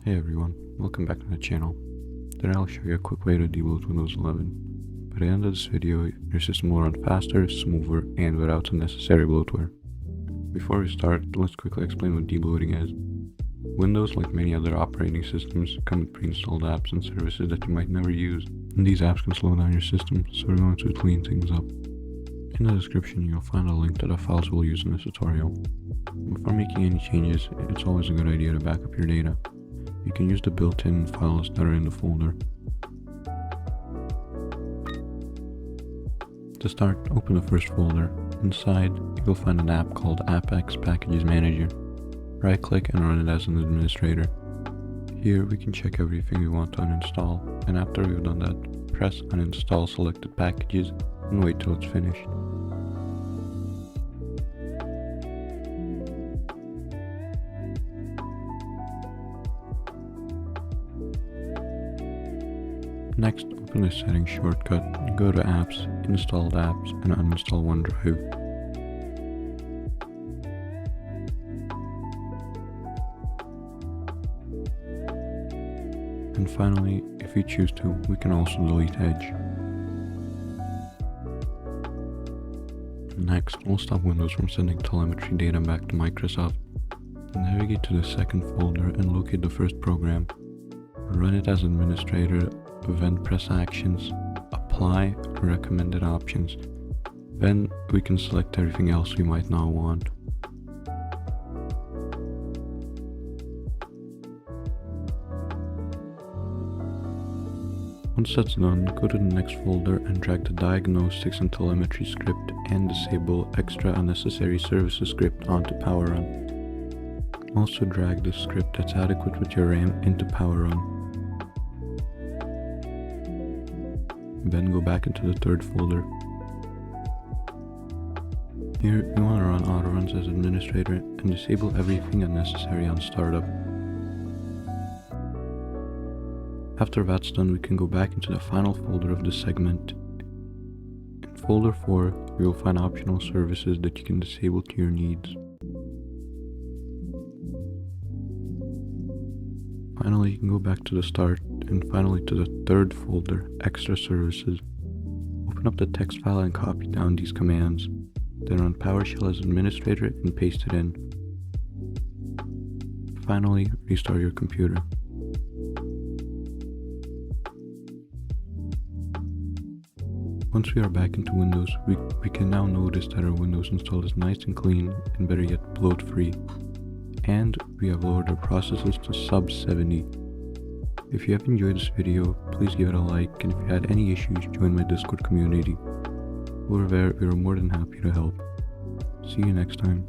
Hey everyone, welcome back to the channel. Today I'll show you a quick way to debloat Windows 11. By the end of this video, your system will run faster, smoother, and without unnecessary bloatware. Before we start, let's quickly explain what debloating is. Windows, like many other operating systems, come with pre-installed apps and services that you might never use, and these apps can slow down your system, so we're going to clean things up. In the description, you'll find a link to the files we'll use in this tutorial. Before making any changes, it's always a good idea to back up your data. You can use the built-in files that are in the folder. To start, open the first folder. Inside, you'll find an app called Apex Packages Manager. Right-click and run it as an administrator. Here we can check everything we want to uninstall, and after we've done that, press Uninstall selected packages and wait till it's finished. Next, open the settings shortcut and go to Apps, Installed Apps, and uninstall OneDrive. And finally, if you choose to, we can also delete Edge. Next, we'll stop Windows from sending telemetry data back to Microsoft. Navigate to the second folder and locate the first program. Run it as administrator, then press Actions, Apply, Recommended Options. Then we can select everything else we might not want. Once that's done, go to the next folder and drag the Diagnostics and Telemetry script and disable Extra Unnecessary Services script onto PowerRun. Also drag the script that's adequate with your RAM into PowerRun. Then go back into the third folder. Here, we want to run autoruns as administrator and disable everything unnecessary on startup. After that's done, we can go back into the final folder of this segment. In folder 4, you will find optional services that you can disable to your needs. Finally, you can go back to the start and finally to the third folder, Extra Services. Open up the text file and copy down these commands. Then run PowerShell as administrator and paste it in. Finally, restart your computer. Once we are back into Windows, we can now notice that our Windows install is nice and clean and better yet bloat free. And we have lowered our processes to sub 70. If you have enjoyed this video, please give it a like, and if you had any issues, join my Discord community. Over there, we are more than happy to help. See you next time.